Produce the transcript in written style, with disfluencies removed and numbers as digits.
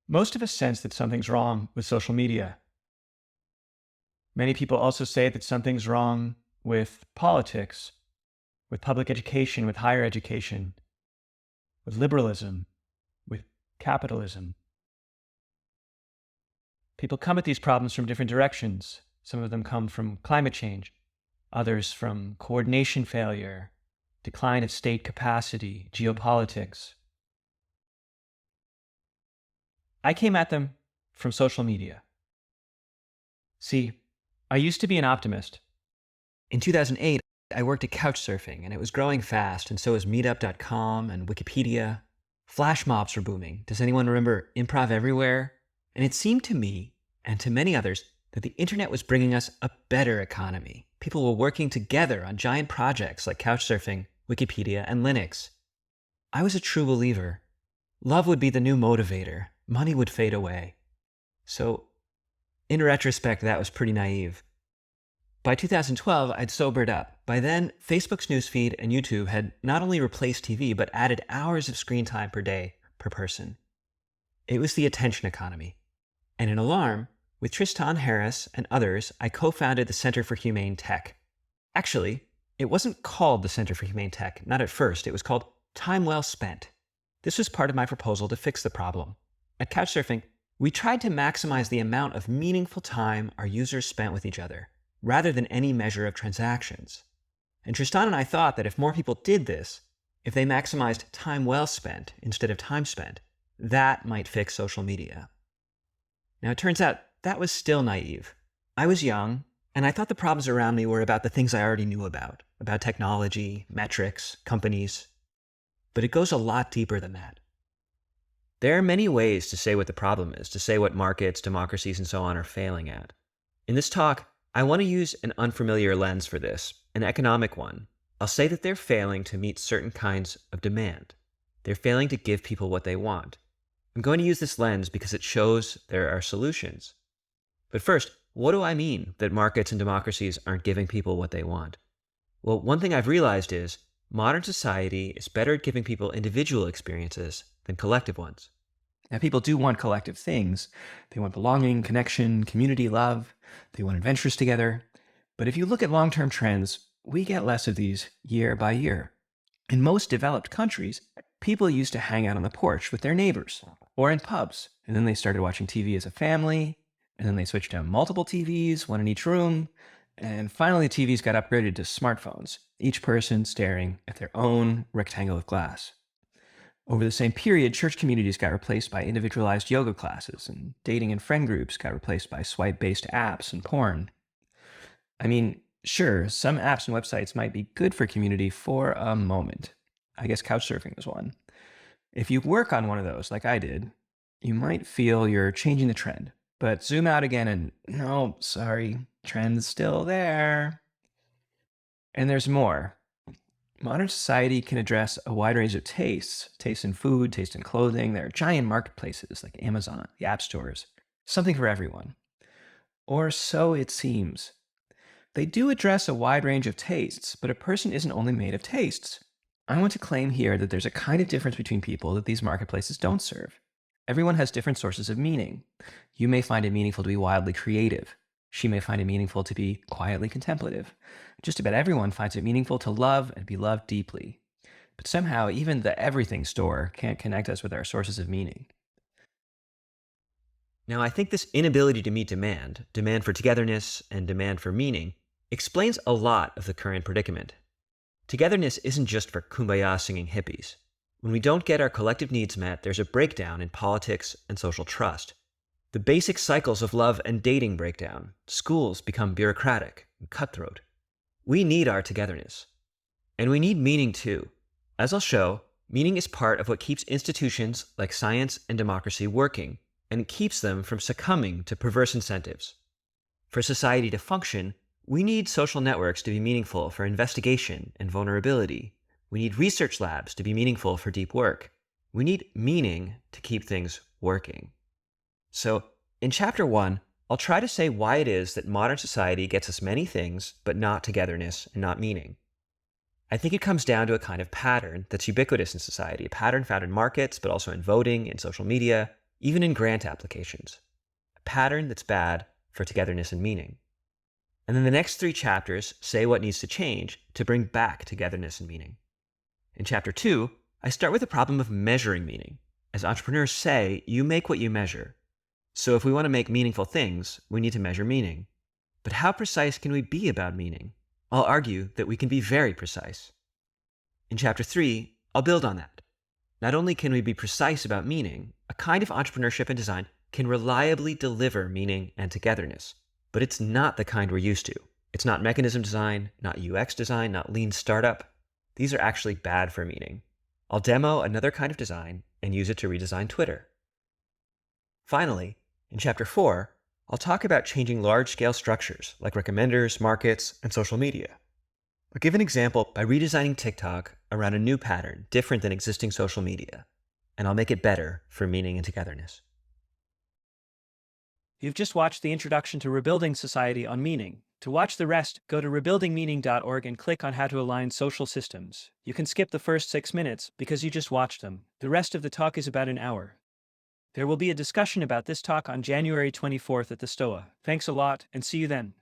Most of us sense that something's wrong with social media. Many people also say that something's wrong with politics, with public education, with higher education, with liberalism, with capitalism. People come at these problems from different directions. Some of them come from climate change, others from coordination failure, decline of state capacity, geopolitics. I came at them from social media. See, I used to be an optimist. In 2008, I worked at Couchsurfing, and it was growing fast, and so was Meetup.com and Wikipedia. Flash mobs were booming. Does anyone remember Improv Everywhere? And it seemed to me, and to many others, that the internet was bringing us a better economy. People were working together on giant projects like Couchsurfing, Wikipedia, and Linux. I was a true believer. Love would be the new motivator. Money would fade away. So, in retrospect, that was pretty naive. By 2012, I'd sobered up. By then, Facebook's newsfeed and YouTube had not only replaced TV, but added hours of screen time per day per person. It was the attention economy. And in alarm, with Tristan Harris and others, I co-founded the Center for Humane Tech. Actually, it wasn't called the Center for Humane Tech, not at first. It was called Time Well Spent. This was part of my proposal to fix the problem. At Couchsurfing, we tried to maximize the amount of meaningful time our users spent with each other, rather than any measure of transactions. And Tristan and I thought that if more people did this, if they maximized time well spent instead of time spent, that might fix social media. Now, it turns out that was still naive. I was young, and I thought the problems around me were about the things I already knew about technology, metrics, companies. But it goes a lot deeper than that. There are many ways to say what the problem is, to say what markets, democracies, and so on are failing at. In this talk, I want to use an unfamiliar lens for this, an economic one. I'll say that they're failing to meet certain kinds of demand. They're failing to give people what they want. I'm going to use this lens because it shows there are solutions. But first, what do I mean that markets and democracies aren't giving people what they want? Well, one thing I've realized is modern society is better at giving people individual experiences than collective ones. Now, people do want collective things. They want belonging, connection, community, love. They want adventures together. But if you look at long-term trends, we get less of these year by year. In most developed countries, people used to hang out on the porch with their neighbors or in pubs, and then they started watching TV as a family, and then they switched to multiple TVs, one in each room, and finally TVs got upgraded to smartphones, each person staring at their own rectangle of glass. Over the same period, church communities got replaced by individualized yoga classes, and dating and friend groups got replaced by swipe-based apps and porn. I mean, sure, some apps and websites might be good for community for a moment. I guess Couchsurfing was one. If you work on one of those, like I did, you might feel you're changing the trend. But zoom out again and, no, sorry, trend's still there. And there's more. Modern society can address a wide range of tastes in food, taste in clothing. There are giant marketplaces like Amazon, the app stores, something for everyone. Or so it seems. They do address a wide range of tastes, but a person isn't only made of tastes. I want to claim here that there's a kind of difference between people that these marketplaces don't serve. Everyone has different sources of meaning. You may find it meaningful to be wildly creative. She may find it meaningful to be quietly contemplative. Just about everyone finds it meaningful to love and be loved deeply. But somehow, even the everything store can't connect us with our sources of meaning. Now, I think this inability to meet demand for togetherness and demand for meaning, explains a lot of the current predicament. Togetherness isn't just for kumbaya singing hippies. When we don't get our collective needs met, there's a breakdown in politics and social trust. The basic cycles of love and dating break down. Schools become bureaucratic and cutthroat. We need our togetherness. And we need meaning too. As I'll show, meaning is part of what keeps institutions like science and democracy working, and it keeps them from succumbing to perverse incentives. For society to function, we need social networks to be meaningful for investigation and vulnerability. We need research labs to be meaningful for deep work. We need meaning to keep things working. So, in Chapter 1, I'll try to say why it is that modern society gets us many things, but not togetherness and not meaning. I think it comes down to a kind of pattern that's ubiquitous in society, a pattern found in markets, but also in voting, in social media, even in grant applications. A pattern that's bad for togetherness and meaning. And then the next 3 chapters say what needs to change to bring back togetherness and meaning. In chapter 2, I start with the problem of measuring meaning. As entrepreneurs say, you make what you measure. So if we want to make meaningful things, we need to measure meaning. But how precise can we be about meaning? I'll argue that we can be very precise. In chapter 3, I'll build on that. Not only can we be precise about meaning, a kind of entrepreneurship and design can reliably deliver meaning and togetherness. But it's not the kind we're used to. It's not mechanism design, not UX design, not lean startup. These are actually bad for meaning. I'll demo another kind of design and use it to redesign Twitter. Finally, in chapter 4, I'll talk about changing large-scale structures like recommenders, markets, and social media. I'll give an example by redesigning TikTok around a new pattern different than existing social media, and I'll make it better for meaning and togetherness. You've just watched the introduction to Rebuilding Society on Meaning. To watch the rest, go to rebuildingmeaning.org and click on How to Align Social Systems. You can skip the first 6 minutes because you just watched them. The rest of the talk is about an hour. There will be a discussion about this talk on January 24th at the STOA. Thanks a lot, and see you then.